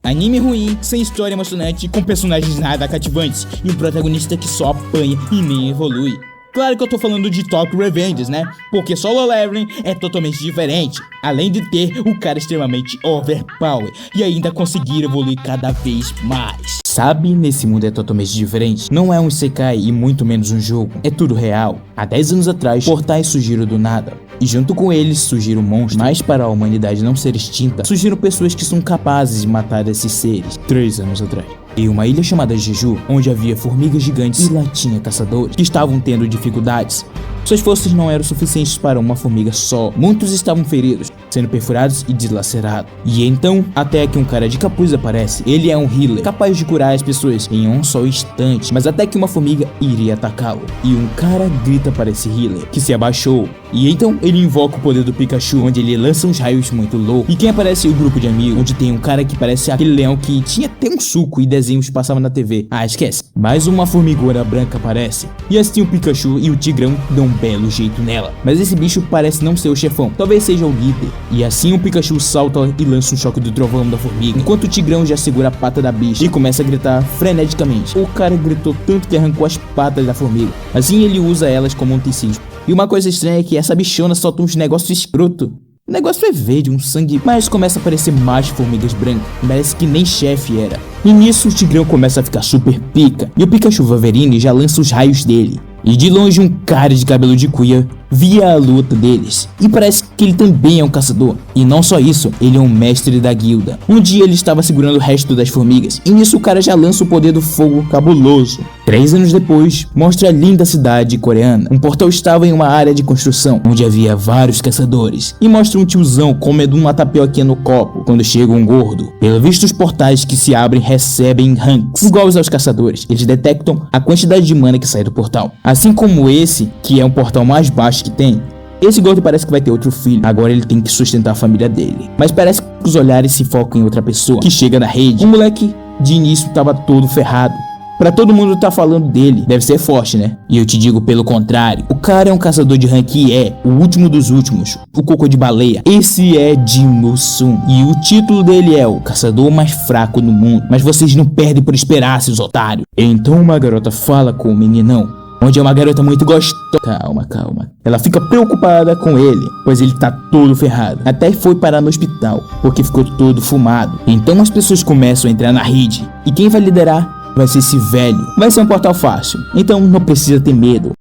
Anime ruim, sem história emocionante, com personagens nada cativantes e um protagonista que só apanha e nem evolui. Claro que eu tô falando de Tokyo Revengers, né? Porque Solo Leveling é totalmente diferente. Além de ter o cara extremamente overpower e ainda conseguir evoluir cada vez mais. Sabe, nesse mundo é totalmente diferente. Não é um isekai e muito menos um jogo. É tudo real. Há 10 anos atrás, portais surgiram do nada. E junto com eles surgiram monstros. Mas para a humanidade não ser extinta, surgiram pessoas que são capazes de matar esses seres. 3 anos atrás. Em uma ilha chamada Jeju, onde havia formigas gigantes e lá tinha caçadores que estavam tendo dificuldades. Suas forças não eram suficientes para uma formiga só. Muitos estavam feridos, sendo perfurados e dilacerados. E então, até que um cara de capuz aparece. Ele é um healer, capaz de curar as pessoas em um só instante. Mas até que uma formiga iria atacá-lo. E um cara grita para esse healer, que se abaixou. E então ele invoca o poder do Pikachu, onde ele lança uns raios muito loucos. E quem aparece é o grupo de amigos, onde tem um cara que parece aquele leão que tinha até um suco e desenhos passavam na TV. Ah, esquece. Mais uma formigona branca aparece. E assim o Pikachu e o Tigrão dão um belo jeito nela. Mas esse bicho parece não ser o chefão, talvez seja o líder. E assim o Pikachu salta e lança um choque do trovão da formiga, enquanto o Tigrão já segura a pata da bicha e começa a gritar freneticamente. O cara gritou tanto que arrancou as patas da formiga. Assim ele usa elas como um tecido. E uma coisa estranha é que essa bichona solta uns negócios escroto. O negócio é verde, um sangue, mas começa a aparecer mais formigas brancas. Parece que nem chefe era. E nisso o Tigrão começa a ficar super pica. E o Pikachu Wolverine já lança os raios dele. E de longe um cara de cabelo de cuia via a luta deles. E parece que ele também é um caçador. E não só isso, ele é um mestre da guilda. Um dia ele estava segurando o resto das formigas. E nisso o cara já lança o poder do fogo cabuloso. 3 anos depois, mostra a linda cidade coreana. Um portal estava em uma área de construção, onde havia vários caçadores. E mostra um tiozão comendo uma tapioquinha no copo, quando chega um gordo. Pelo visto, os portais que se abrem recebem ranks iguais aos caçadores. Eles detectam a quantidade de mana que sai do portal. Assim como esse, que é um portal mais baixo que tem, esse gordo parece que vai ter outro filho. Agora ele tem que sustentar a família dele. Mas parece que os olhares se focam em outra pessoa que chega na rede. O moleque de início tava todo ferrado. Pra todo mundo tá falando dele, deve ser forte, né? E eu te digo pelo contrário. O cara é um caçador de rank e é o último dos últimos, o cocô de baleia. Esse é Jin Woo-sun e o título dele é o caçador mais fraco do mundo. Mas vocês não perdem por esperar, seus otários. Então uma garota fala com o meninão, onde é uma garota muito gostosa. Calma. Ela fica preocupada com ele, pois ele tá todo ferrado. Até foi parar no hospital, porque ficou todo fumado. Então as pessoas começam a entrar na rede. E quem vai liderar vai ser esse velho. Vai ser um portal fácil, então não precisa ter medo.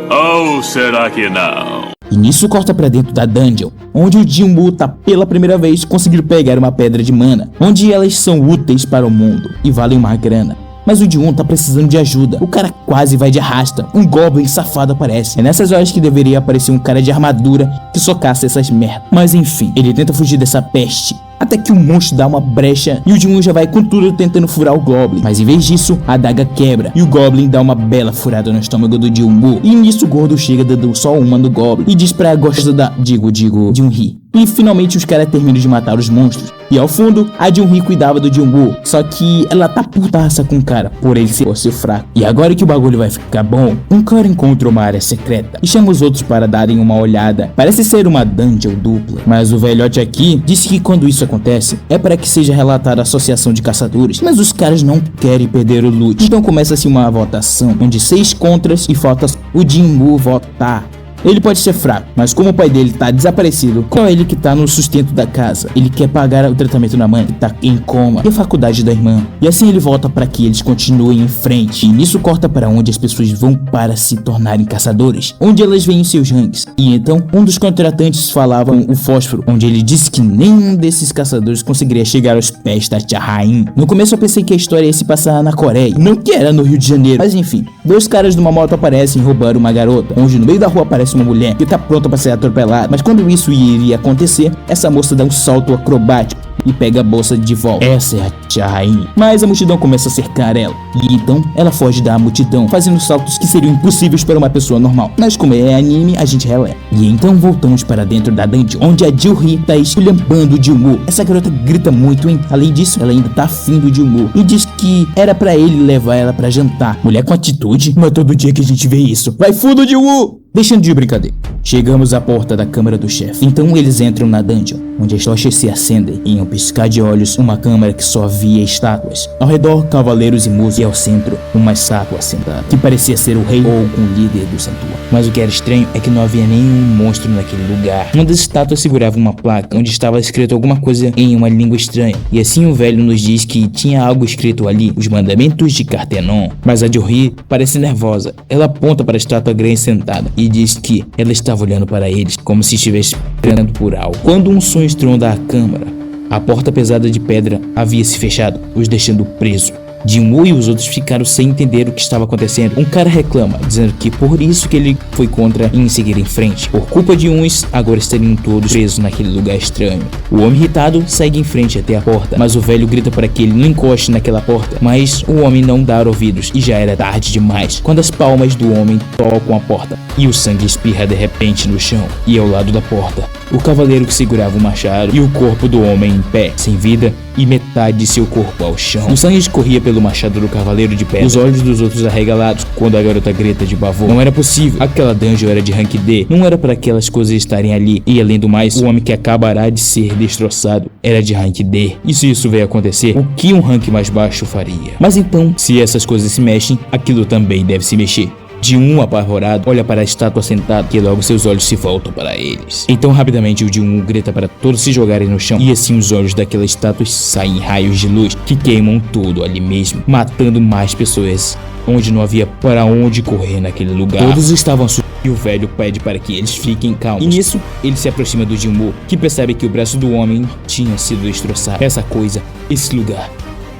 Ou será que não? E nisso corta pra dentro da dungeon, onde o Jinwoo tá pela primeira vez conseguindo pegar uma pedra de mana, onde elas são úteis para o mundo e valem uma grana. Mas o Jinwoo tá precisando de ajuda. O cara quase vai de arrasta. Um goblin safado aparece. É nessas horas que deveria aparecer um cara de armadura que socasse essas merdas. Mas enfim, ele tenta fugir dessa peste. Até que o monstro dá uma brecha e o Jinwoo já vai com tudo tentando furar o Goblin. Mas em vez disso, a adaga quebra e o Goblin dá uma bela furada no estômago do Jinwoo. E nisso o gordo chega dando só uma no Goblin e diz pra gosta da... Junhee. E finalmente os caras terminam de matar os monstros. E ao fundo, a Junhee cuidava do Jinwoo. Só que ela tá putaça com o cara, por ele ser fraco. E agora que o bagulho vai ficar bom, um cara encontra uma área secreta e chama os outros para darem uma olhada. Parece ser uma dungeon dupla. Mas o velhote aqui disse que quando isso acontece, é para que seja relatada a associação de caçadores. Mas os caras não querem perder o loot. Então começa-se uma votação, onde 6 contras e falta o Jinwoo votar. Ele pode ser fraco, mas como o pai dele tá desaparecido, só ele que tá no sustento da casa. Ele quer pagar o tratamento da mãe, que tá em coma, e a faculdade da irmã. E assim ele volta para que eles continuem em frente. E nisso corta para onde as pessoas vão para se tornarem caçadores, onde elas veem seus ranks. E então um dos contratantes falava com o Fósforo, onde ele disse que nenhum desses caçadores conseguiria chegar aos pés da Tia Rain. No começo eu pensei que a história ia se passar na Coreia, não que era no Rio de Janeiro. Mas enfim, 2 caras numa moto aparecem e roubaram uma garota, onde no meio da rua aparece uma mulher que tá pronta para ser atropelada. Mas quando isso iria acontecer, essa moça dá um salto acrobático e pega a bolsa de volta. Essa é a Tia Rain. Mas a multidão começa a cercar ela, e então ela foge da multidão, fazendo saltos que seriam impossíveis para uma pessoa normal. Mas como é anime, a gente releva. E então voltamos para dentro da dungeon, onde a Junhee tá esculhambando o Jinwoo. Essa garota grita muito, hein? Além disso, ela ainda tá afim do Jinwoo e diz que era pra ele levar ela pra jantar. Mulher com atitude? Não é todo dia que a gente vê isso. Vai fundo, Jinwoo! Deixando de brincadeira, Chegamos à porta da câmara do chefe. Então eles entram na dungeon, onde as tochas se acendem. Em um piscar de olhos, uma câmara que só via estátuas. Ao redor, cavaleiros e músicos. E ao centro, uma estátua sentada, que parecia ser o rei ou o líder do santuário. Mas o que era estranho é que não havia nenhum monstro naquele lugar. Uma das estátuas segurava uma placa, onde estava escrito alguma coisa em uma língua estranha. E assim o velho nos diz que tinha algo escrito ali, os mandamentos de Cartenon. Mas a Jory parece nervosa. Ela aponta para a estátua grande sentada e diz que ela estava olhando para eles, como se estivesse esperando por algo. Quando um som estronda a câmara, a porta pesada de pedra havia se fechado, os deixando presos. Jinwoo e os outros ficaram sem entender o que estava acontecendo. Um cara reclama, dizendo que por isso que ele foi contra em seguir em frente. Por culpa de uns, agora estariam todos presos naquele lugar estranho. O homem irritado segue em frente até a porta, mas o velho grita para que ele não encoste naquela porta. Mas o homem não dá ouvidos e já era tarde demais, quando as palmas do homem tocam a porta e o sangue espirra de repente no chão. E ao lado da porta, o cavaleiro que segurava o machado e o corpo do homem em pé, sem vida e metade de seu corpo ao chão. O sangue escorria pelo machado do cavaleiro de pé, os olhos dos outros arregalados, quando a garota grita de pavor. Não era possível, aquela dungeon era de rank D, não era para aquelas coisas estarem ali. E além do mais, o homem que acabará de ser destroçado era de rank D. E se isso veio acontecer, o que um rank mais baixo faria? Mas então, se essas coisas se mexem, aquilo também deve se mexer. Jinwoo, apavorado, olha para a estátua sentada, que logo seus olhos se voltam para eles. Então rapidamente o Jinwoo grita para todos se jogarem no chão, e assim os olhos daquela estátua saem raios de luz que queimam tudo ali mesmo, matando mais pessoas, onde não havia para onde correr naquele lugar. Todos estavam assustados e o velho pede para que eles fiquem calmos. E nisso, ele se aproxima do Jinwoo, que percebe que o braço do homem tinha sido destroçado. Essa coisa, esse lugar,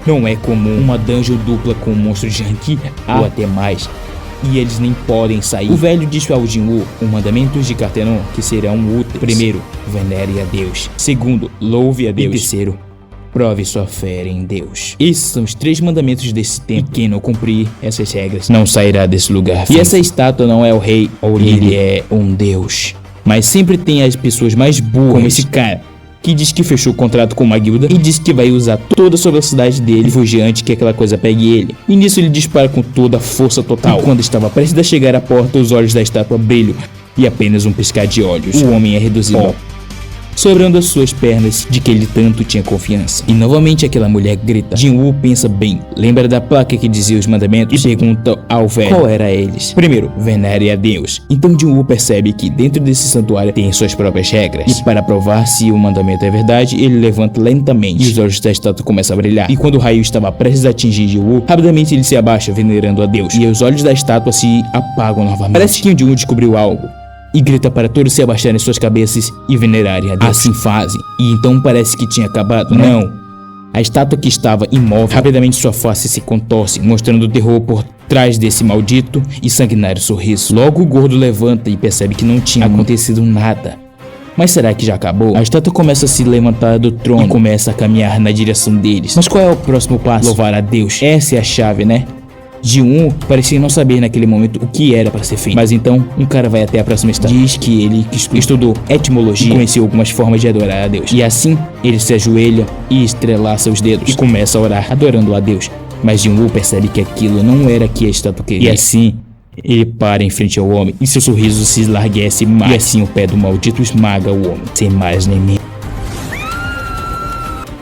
não é comum. Uma dungeon dupla com um monstro de rank ou até mais. E eles nem podem sair. O velho diz ao Jinwoo os mandamentos de Cartenon, que serão úteis. Primeiro, venere a Deus. Segundo, louve a Deus. E terceiro, prove sua fé em Deus. Esses são os 3 mandamentos desse tempo. E quem não cumprir essas regras não sairá desse lugar. E essa estátua não é o rei ou ele é um deus. Mas sempre tem as pessoas mais burras, como esse cara, que diz que fechou o contrato com uma guilda e diz que vai usar toda a velocidade dele e fugir antes que aquela coisa pegue ele. E nisso ele dispara com toda a força total. E quando estava prestes a chegar à porta, os olhos da estátua brilham e apenas um piscar de olhos, o homem é reduzido ao sobrando as suas pernas de que ele tanto tinha confiança. E novamente aquela mulher grita. Jinwoo pensa bem, lembra da placa que dizia os mandamentos e pergunta ao velho qual era eles. Primeiro, venere a Deus. Então Jinwoo percebe que dentro desse santuário tem suas próprias regras. E para provar se o mandamento é verdade, ele levanta lentamente e os olhos da estátua começam a brilhar. E quando o raio estava prestes a atingir Jinwoo, rapidamente ele se abaixa venerando a Deus. E os olhos da estátua se apagam novamente. Parece que o Jinwoo descobriu algo e grita para todos se abaixarem suas cabeças e venerarem a Deus. Assim fazem. E então parece que tinha acabado, né? Não. A estátua que estava imóvel, rapidamente sua face se contorce, mostrando o terror por trás desse maldito e sanguinário sorriso. Logo o gordo levanta e percebe que não tinha acontecido nada. Mas será que já acabou? A estátua começa a se levantar do trono e começa a caminhar na direção deles. Mas qual é o próximo passo? Louvar a Deus. Essa é a chave, né? Jinwoo parecia não saber naquele momento o que era para ser feito. Mas então, um cara vai até a próxima estátua. Diz que ele estudou etimologia e conheceu algumas formas de adorar a Deus. E assim, ele se ajoelha e estrelaça os dedos e começa a orar, adorando a Deus. Mas Jinwoo percebe que aquilo não era que a estátua queria. E assim, ele para em frente ao homem e seu sorriso se eslarguece mais. E assim o pé do maldito esmaga o homem, sem mais nem menos.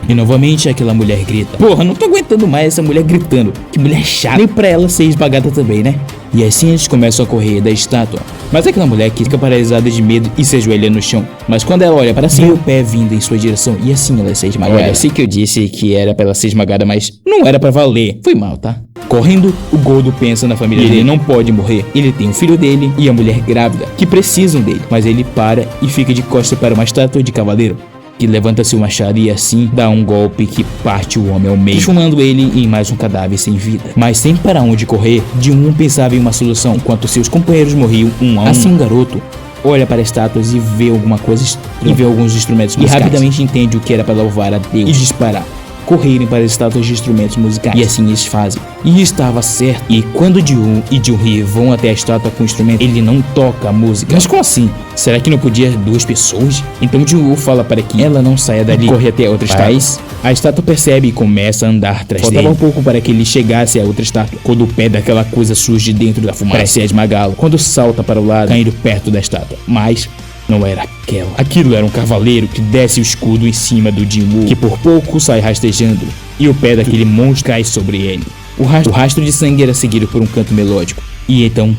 E novamente aquela mulher grita. Porra, não tô aguentando mais essa mulher gritando. Que mulher chata. Nem pra ela ser esmagada também, né? E assim eles começam a correr da estátua. Mas aquela mulher que fica paralisada de medo e se ajoelha no chão. Mas quando ela olha para cima, vê o pé vindo em sua direção. E assim ela se esmagada. Olha, sei que eu disse que era pra ela ser esmagada, mas não era pra valer. Foi mal, tá? Correndo, o gordo pensa na família dele. Ele não pode morrer. Ele tem o filho dele e a mulher grávida, que precisam dele. Mas ele para e fica de costas para uma estátua de cavaleiro, que levanta seu machado e assim dá um golpe que parte o homem ao meio, transformando ele em mais um cadáver sem vida. Mas sem para onde correr, Jinwoo pensava em uma solução, enquanto seus companheiros morriam um a um. Assim o garoto olha para as estátuas e vê alguma coisa estranha, e vê alguns instrumentos e rapidamente entende o que era para louvar a Deus e disparar. correrem para as estátuas de instrumentos musicais. E assim eles fazem. E estava certo. E quando Ji-woo e Jun-hee vão até a estátua com o instrumento, ele não toca a música. Mas como assim? Será que não podia 2 pessoas? Então Ji-woo fala para que ela não saia dali e corre até a outra estátua. A estátua percebe e começa a andar atrás dele. Faltava um pouco para que ele chegasse a outra estátua, quando o pé daquela coisa surge dentro da fumaça. Parece esmagá-lo, quando salta para o lado, caindo perto da estátua. Mas não era aquela. Aquilo era um cavaleiro que desce o escudo em cima do Ji-woo, que por pouco sai rastejando, e o pé daquele monstro cai sobre ele. O rastro de sangue era seguido por um canto melódico. E então,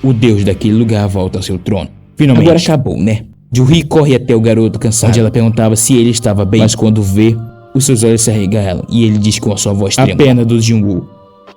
o deus daquele lugar volta ao seu trono. Finalmente. Agora acabou, né? Jun-hee corre até o garoto cansado, onde ela perguntava se ele estava bem, mas quando vê, os seus olhos se arregalam e ele diz com a sua voz trêmula: a perna do Ji-woo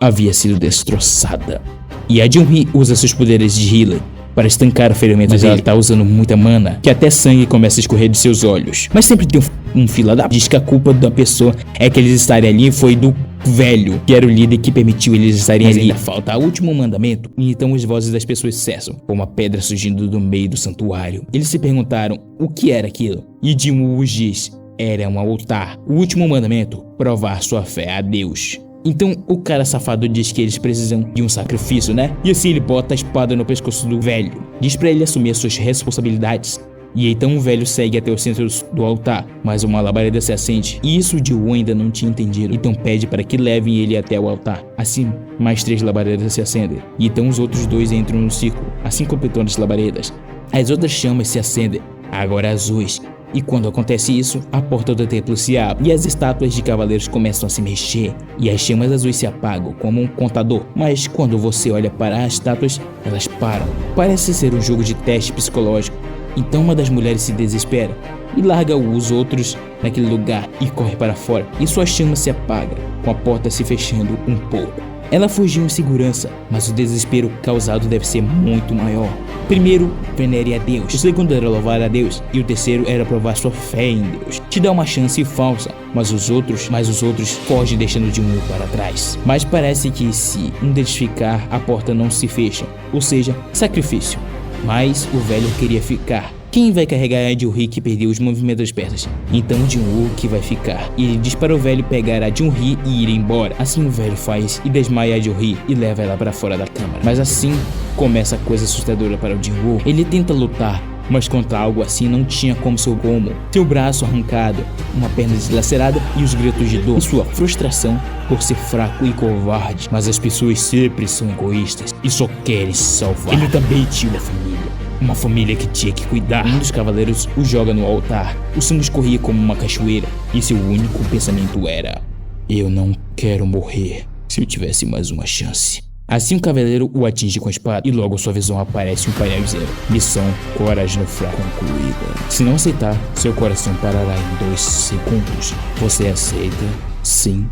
havia sido destroçada. E a Jun-hee usa seus poderes de healer para estancar o ferimento dele. Ela tá usando muita mana, que até sangue começa a escorrer de seus olhos. Mas sempre tem um fila da... Diz que a culpa da pessoa é que eles estarem ali foi do velho, que era o líder que permitiu eles estarem ali. Ainda falta o último mandamento. E então as vozes das pessoas cessam, com uma pedra surgindo do meio do santuário. Eles se perguntaram o que era aquilo. E Ji-woo diz: era um altar. O último mandamento: provar sua fé a Deus. Então o cara safado diz que eles precisam de um sacrifício, né? E assim ele bota a espada no pescoço do velho. Diz pra ele assumir as suas responsabilidades. E então o velho segue até o centro do altar, mas uma labareda se acende. E isso o Ji-woo ainda não tinha entendido. Então pede para que levem ele até o altar. Assim, mais 3 labaredas se acendem. E então os outros 2 entram no círculo, assim completando as labaredas. As outras chamas se acendem, agora azuis. E quando acontece isso, a porta do templo se abre e as estátuas de cavaleiros começam a se mexer e as chamas azuis se apagam como um contador. Mas quando você olha para as estátuas, elas param. Parece ser um jogo de teste psicológico. Então uma das mulheres se desespera e larga os outros naquele lugar e corre para fora. E sua chama se apaga, com a porta se fechando um pouco. Ela fugiu em segurança, mas o desespero causado deve ser muito maior. Primeiro, venere a Deus. O segundo era louvar a Deus. E o terceiro era provar sua fé em Deus. Te dá uma chance falsa, mas os outros fogem deixando de um para trás. Mas parece que se um deles ficar, a porta não se fecha. Ou seja, sacrifício. Mas o velho queria ficar. Quem vai carregar a Jun-hee que perdeu os movimentos das pernas? Então Ji-woo que vai ficar. E ele diz para o velho pegar a Jun-hee e ir embora. Assim o velho faz e desmaia a Jun-hee e leva ela para fora da câmara. Mas assim começa a coisa assustadora para o Ji-woo. Ele tenta lutar, mas contra algo assim não tinha como seu como. Seu braço arrancado, uma perna dilacerada e os gritos de dor. E sua frustração por ser fraco e covarde. Mas as pessoas sempre são egoístas e só querem se salvar. Ele também tinha uma família. Uma família que tinha que cuidar. Um dos cavaleiros o joga no altar. O sangue escorria como uma cachoeira. E seu único pensamento era: eu não quero morrer se eu tivesse mais uma chance. Assim o cavaleiro o atinge com a espada. E logo sua visão aparece um painel dizendo: missão Coragem no Fraco concluída. Se não aceitar, seu coração parará em 2 segundos. Você aceita? Sim,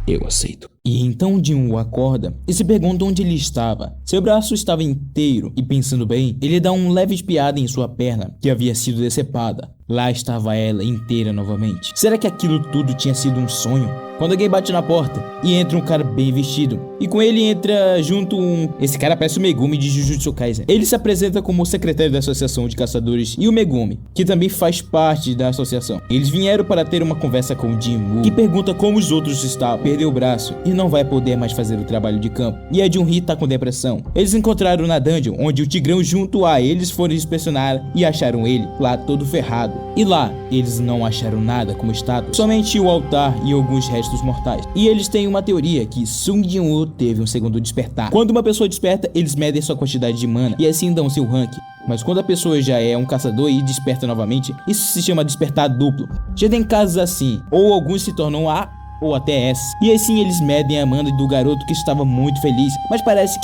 eu aceito. E então Ji-woo acorda e se pergunta onde ele estava. Seu braço estava inteiro e, pensando bem, ele dá um leve espiada em sua perna, que havia sido decepada. Lá estava ela inteira novamente. Será que aquilo tudo tinha sido um sonho? Quando alguém bate na porta e entra um cara bem vestido, e com ele entra junto esse cara parece o Megumi de Jujutsu Kaisen. Ele se apresenta como o secretário da Associação de Caçadores e o Megumi, que também faz parte da associação. Eles vieram para ter uma conversa com Ji-woo, que pergunta como os outros estavam. Perdeu o braço e não vai poder mais fazer o trabalho de campo. E a Jun-hee tá com depressão. Eles encontraram na dungeon, onde o Tigrão junto a eles foram inspecionar e acharam ele lá todo ferrado. E lá, eles não acharam nada como estátua, somente o altar e alguns restos mortais. E eles têm uma teoria que Sung Jin-woo teve um segundo despertar. Quando uma pessoa desperta, eles medem sua quantidade de mana e assim dão seu rank. Mas quando a pessoa já é um caçador e desperta novamente, isso se chama despertar duplo. Já tem casos assim, ou alguns se tornam A ou até S. E assim eles medem a mana do garoto que estava muito feliz. Mas parece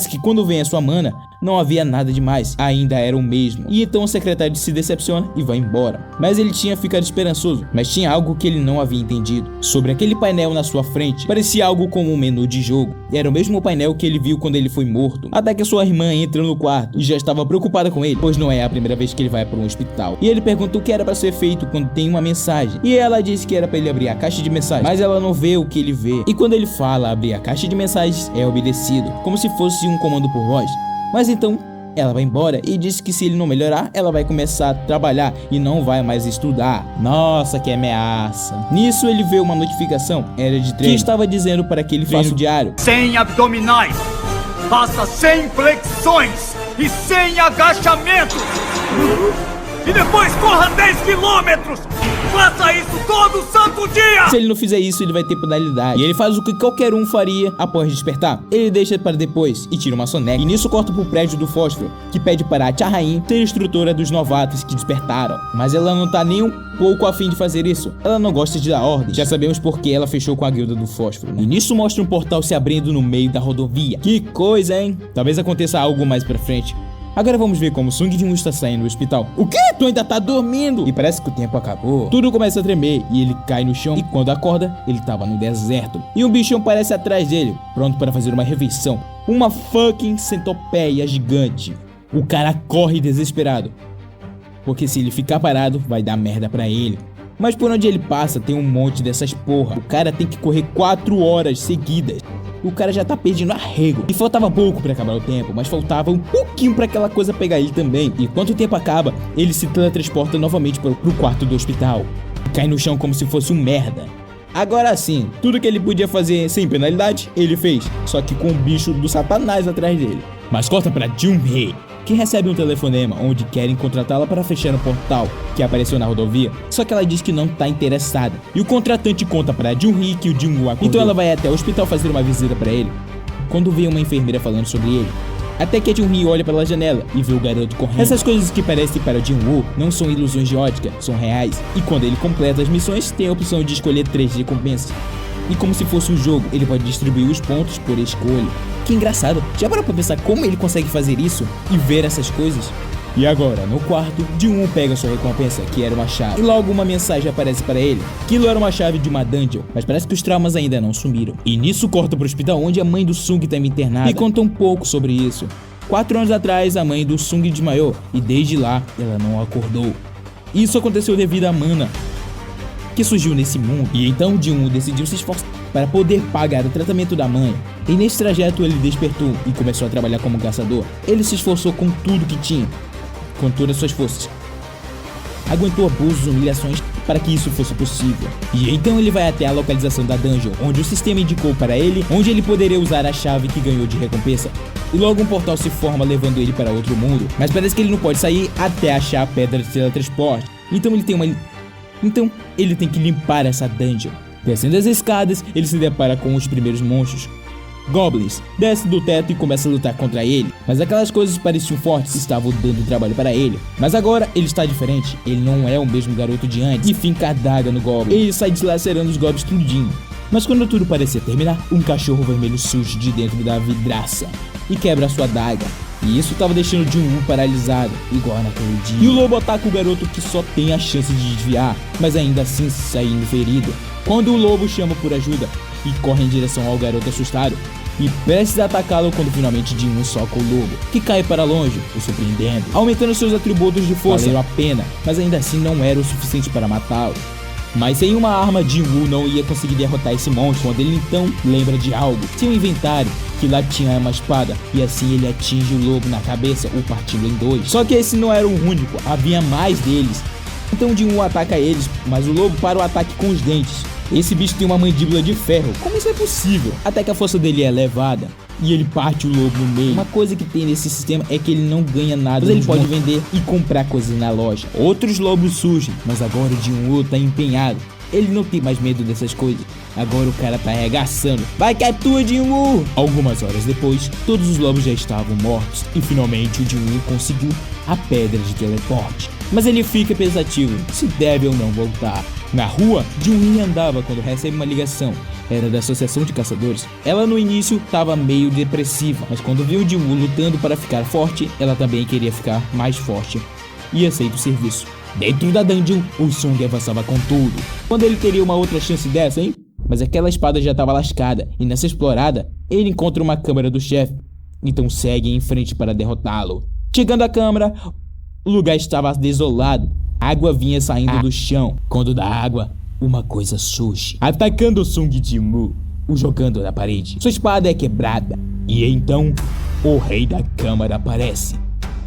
que quando vem a sua mana, não havia nada demais, ainda era o mesmo. E então o secretário se decepciona e vai embora. Mas ele tinha ficado esperançoso, mas tinha algo que ele não havia entendido. Sobre aquele painel na sua frente, parecia algo como um menu de jogo. Era o mesmo painel que ele viu quando ele foi morto. Até que sua irmã entra no quarto e já estava preocupada com ele, pois não é a primeira vez que ele vai para um hospital. E ele pergunta o que era para ser feito quando tem uma mensagem. E ela disse que era para ele abrir a caixa de mensagens, mas ela não vê o que ele vê. E quando ele fala abrir a caixa de mensagens, é obedecido, como se fosse um comando por voz. Mas então, Ela vai embora e diz que se ele não melhorar, ela vai começar a trabalhar e não vai mais estudar. Nossa, que ameaça. Nisso ele vê uma notificação, era de treino, que estava dizendo para que ele faça o diário. 100 abdominais, faça 100 flexões e 100 agachamentos. E depois corra 10 quilômetros. Faça isso todo santo dia! Se ele não fizer isso, ele vai ter penalidade. E ele faz o que qualquer um faria após despertar. Ele deixa para depois e tira uma soneca. E nisso corta pro prédio do Fósforo, que pede para a Tia Rain ser instrutora dos novatos que despertaram. Mas ela não tá nem um pouco afim de fazer isso. Ela não gosta de dar ordem. Já sabemos por que ela fechou com a guilda do Fósforo, né? E nisso mostra um portal se abrindo no meio da rodovia. Que coisa, hein? Talvez aconteça algo mais pra frente. Agora vamos ver como Sung Jin-woo está saindo do hospital. O quê? Tu ainda tá dormindo? E parece que o tempo acabou. Tudo começa a tremer e ele cai no chão. E quando acorda, ele tava no deserto. E um bichão aparece atrás dele, pronto para fazer uma refeição. Uma fucking centopeia gigante. O cara corre desesperado, porque se ele ficar parado, vai dar merda pra ele. Mas por onde ele passa, tem um monte dessas porra. O cara tem que correr 4 horas seguidas. O cara já tá perdendo arrego. E faltava pouco pra acabar o tempo, mas faltava um pouquinho pra aquela coisa pegar ele também. E quando o tempo acaba, ele se teletransporta novamente pro quarto do hospital. E cai no chão como se fosse um merda. Agora sim, tudo que ele podia fazer sem penalidade, ele fez. Só que com o bicho do satanás atrás dele. Mas corta pra Jun-hee, que recebe um telefonema onde querem contratá-la para fechar um portal que apareceu na rodovia, só que ela diz que não tá interessada. E o contratante conta para Jun-hee que o Jin-woo acordou. Então ela vai até o hospital fazer uma visita para ele, quando vê uma enfermeira falando sobre ele. Até que a Jun-hee olha pela janela e vê o garoto correndo. Essas coisas que parecem para o Jin-woo não são ilusões de ótica, são reais. E quando ele completa as missões, tem a opção de escolher 3 recompensas. E como se fosse um jogo, ele pode distribuir os pontos por escolha. Que engraçado, já parou pra pensar como ele consegue fazer isso e ver essas coisas? E agora, no quarto, Jin-woo pega sua recompensa, que era uma chave. E logo uma mensagem aparece para ele. Aquilo era uma chave de uma dungeon, mas parece que os traumas ainda não sumiram. E nisso corta pro hospital onde a mãe do Sung estava internada. E conta um pouco sobre isso. 4 anos atrás, a mãe do Sung desmaiou, e desde lá, ela não acordou. Isso aconteceu devido à mana que surgiu nesse mundo. E então Jin-woo decidiu se esforçar para poder pagar o tratamento da mãe. E nesse trajeto ele despertou e começou a trabalhar como caçador. Ele se esforçou com tudo que tinha, com todas as suas forças. Aguentou abusos e humilhações para que isso fosse possível. E então ele vai até a localização da dungeon, onde o sistema indicou para ele onde ele poderia usar a chave que ganhou de recompensa. E logo um portal se forma levando ele para outro mundo. Mas parece que ele não pode sair até achar a pedra de teletransporte. Então ele tem que limpar essa dungeon. Descendo as escadas, ele se depara com os primeiros monstros. Goblins. Desce do teto e começa a lutar contra ele. Mas aquelas coisas pareciam fortes e estavam dando trabalho para ele. Mas agora ele está diferente. Ele não é o mesmo garoto de antes. E finca a adaga no Goblin. Ele sai dilacerando os Goblins tudinho. Mas quando tudo parecia terminar, um cachorro vermelho surge de dentro da vidraça e quebra a sua adaga. E isso estava deixando o Jin-woo paralisado, igual naquele dia. E o lobo ataca o garoto que só tem a chance de desviar, mas ainda assim saindo ferido. Quando o lobo chama por ajuda e corre em direção ao garoto assustado, e prestes a atacá-lo quando finalmente Jin-woo soca o lobo, que cai para longe, o surpreendendo, aumentando seus atributos de força. Valeu a pena, mas ainda assim não era o suficiente para matá-lo. Mas sem uma arma, Jin-woo não ia conseguir derrotar esse monstro. Quando ele então lembra de algo, seu inventário, que lá tinha uma espada, e assim ele atinge o lobo na cabeça, o partindo em 2. Só que esse não era o único, havia mais deles. Então Jin-woo ataca eles, mas o lobo para o ataque com os dentes. Esse bicho tem uma mandíbula de ferro, como isso é possível? Até que a força dele é elevada e ele parte o lobo no meio. Uma coisa que tem nesse sistema é que ele não ganha nada, mas ele pode vender e comprar coisas na loja. Outros lobos surgem, mas agora o Jin-woo tá empenhado. Ele não tem mais medo dessas coisas. Agora o cara tá arregaçando. Vai que é tua, Jin-woo! Algumas horas depois, todos os lobos já estavam mortos. E finalmente o Jin-woo conseguiu a pedra de teleporte. Mas ele fica pensativo, se deve ou não voltar. Na rua, Jun-hee andava quando recebe uma ligação. Era da associação de caçadores. Ela no início estava meio depressiva, mas quando viu Jin-woo lutando para ficar forte, ela também queria ficar mais forte e aceita o serviço. Dentro da dungeon, o Sung avançava com tudo. Quando ele teria uma outra chance dessa, hein? Mas aquela espada já estava lascada, e nessa explorada, ele encontra uma câmara do chefe. Então segue em frente para derrotá-lo. Chegando à câmara, o lugar estava desolado. Água vinha saindo do chão. Quando da água, uma coisa surge, atacando o Sung Jin-woo, o jogando na parede. Sua espada é quebrada. E então, o rei da câmara aparece.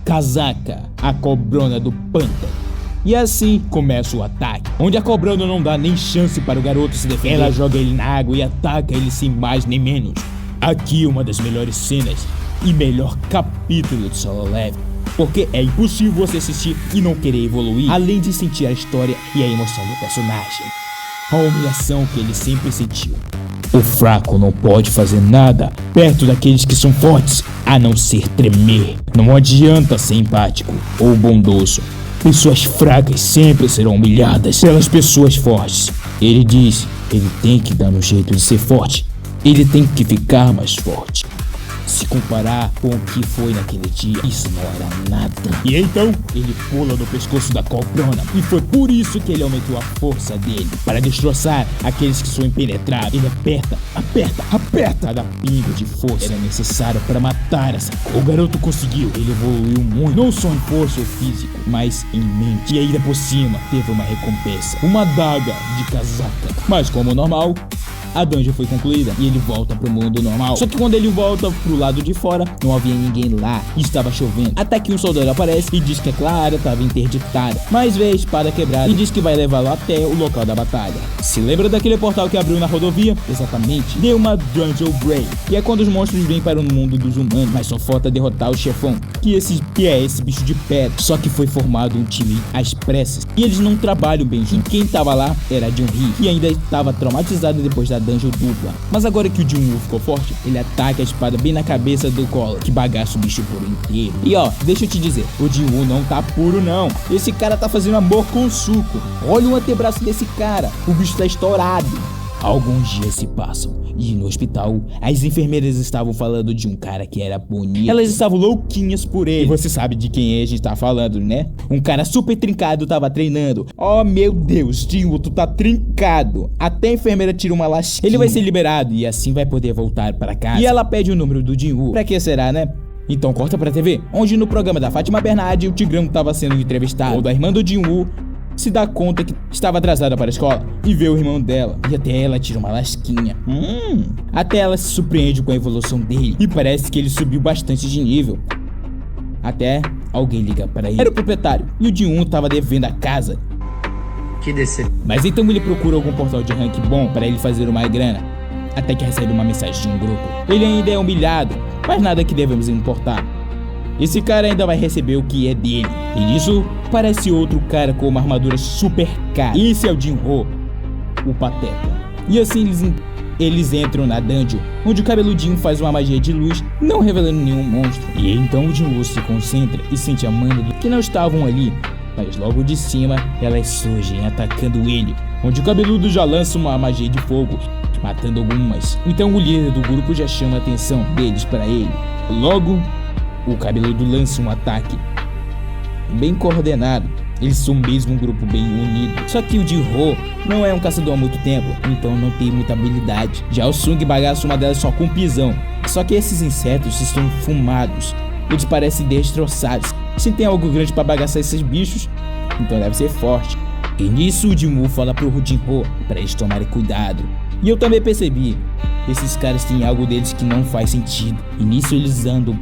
Casaca, a cobrona do pântano. E assim começa o ataque, onde a cobrona não dá nem chance para o garoto se defender. Ela joga ele na água e ataca ele sem mais nem menos. Aqui uma das melhores cenas e melhor capítulo de Solo Leveling, porque é impossível você assistir e não querer evoluir, além de sentir a história e a emoção do personagem. A humilhação que ele sempre sentiu. O fraco não pode fazer nada perto daqueles que são fortes, a não ser tremer. Não adianta ser empático ou bondoso. Pessoas fracas sempre serão humilhadas pelas pessoas fortes. Ele diz, ele tem que dar um jeito de ser forte. Ele tem que ficar mais forte. Se comparar com o que foi naquele dia, isso não era nada. E então, ele pula no pescoço da cobrona. E foi por isso que ele aumentou a força dele, para destroçar aqueles que são impenetráveis. Ele aperta. Cada pingo de força era necessário para matar essa cobrona. O garoto conseguiu. Ele evoluiu muito, não só em força ou físico, mas em mente. E ainda por cima, teve uma recompensa. Uma adaga de casaca. Mas como normal, a dungeon foi concluída e ele volta pro mundo normal. Só que quando ele volta pro lado de fora, não havia ninguém lá e estava chovendo. Até que um soldado aparece e diz que aquela área estava interditada, mas vê a espada quebrada e diz que vai levá-lo até o local da batalha. Se lembra daquele portal que abriu na rodovia? Exatamente. Deu uma Dungeon Break, que é quando os monstros vêm para o mundo dos humanos, mas só falta derrotar o chefão, que é esse bicho de pedra. Só que foi formado um time às pressas e eles não trabalham bem juntos. Quem tava lá era Junhee, que ainda estava traumatizado depois da dungeon dupla. Mas agora que o Jinwoo ficou forte, ele ataca a espada bem na cabeça do Collar, que bagaça o bicho por inteiro. E ó, deixa eu te dizer, o Jinwoo não tá puro não. Esse cara tá fazendo amor com suco. Olha o antebraço desse cara, o bicho tá estourado. Alguns dias se passam e no hospital as enfermeiras estavam falando de um cara que era bonito. Elas estavam louquinhas por ele. E você sabe de quem a gente tá falando, né? Um cara super trincado tava treinando. Oh meu Deus, Jinwoo, tu tá trincado. Até a enfermeira tira uma lasquinha. Ele vai ser liberado e assim vai poder voltar para casa. E ela pede o número do Jinwoo. Pra que será, né? Então corta pra TV, onde no programa da Fátima Bernardi o Tigrão tava sendo entrevistado. Quando a irmã do Jinwoo se dá conta que estava atrasada para a escola e vê o irmão dela, e até ela tira uma lasquinha. Até ela se surpreende com a evolução dele e parece que ele subiu bastante de nível. Até alguém liga para ele. Era o proprietário e o Jinwoo estava devendo a casa. Que descer. Mas então ele procura algum portal de rank bom para ele fazer uma grana. Até que recebe uma mensagem de um grupo. Ele ainda é humilhado, mas nada que devemos importar. Esse cara ainda vai receber o que é dele. E nisso, parece outro cara com uma armadura super cara. Esse é o Jinwoo, o pateta. E assim eles entram na dungeon, onde o cabeludinho faz uma magia de luz, não revelando nenhum monstro. E então o Jinwoo se concentra e sente a mana do que não estavam ali. Mas logo de cima, elas surgem atacando ele, onde o cabeludo já lança uma magia de fogo, matando algumas. Então o líder do grupo já chama a atenção deles para ele. Logo, o cabeludo lança um ataque bem coordenado. Eles são mesmo um grupo bem unido. Só que o Jinwoo não é um caçador há muito tempo, então não tem muita habilidade. Já o Sung bagaça uma delas só com pisão. Só que esses insetos estão fumados. Eles parecem destroçados. Se tem algo grande para bagaçar esses bichos, então deve ser forte. E nisso o Jinwoo fala pro Jinwoo para eles tomarem cuidado. E eu também percebi, esses caras têm algo deles que não faz sentido. E nisso eles andam,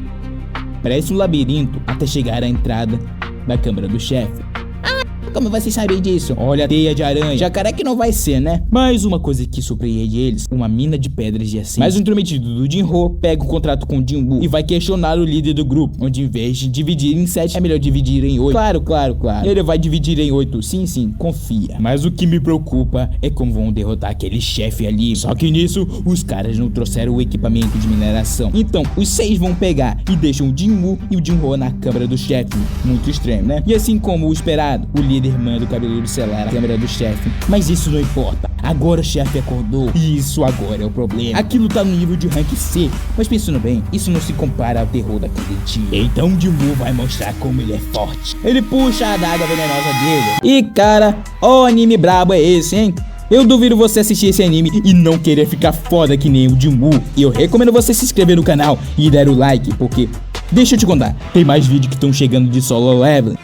parece um labirinto, até chegar à entrada da câmara do chefe. Como vocês sabem disso? Olha a teia de aranha. Jacaré que não vai ser, né? Mais uma coisa que surpreende eles, uma mina de pedras de essência. Mas o intrometido do Jinwoo pega o contrato com o Jinwoo e vai questionar o líder do grupo, onde em vez de dividir em 7, é melhor dividir em 8. Claro. Ele vai dividir em 8, sim, confia. Mas o que me preocupa é como vão derrotar aquele chefe ali. Só que nisso, os caras não trouxeram o equipamento de mineração. Então, os 6 vão pegar e deixam o Jinwoo e o Jinwoo na câmara do chefe. Muito estranho, né? E assim como o esperado, o líder manda o cabeludo selar a câmera do chefe. Mas isso não importa. Agora o chefe acordou. E isso agora é o problema. Aquilo tá no nível de rank C. Mas pensando bem, isso não se compara ao terror daquele dia. Então o Jinwoo vai mostrar como ele é forte. Ele puxa a adaga venenosa dele. E cara, ó anime brabo é esse, hein? Eu duvido você assistir esse anime e não querer ficar foda que nem o Jinwoo. E eu recomendo você se inscrever no canal e dar o like, porque deixa eu te contar, tem mais vídeos que estão chegando de Solo Leveling.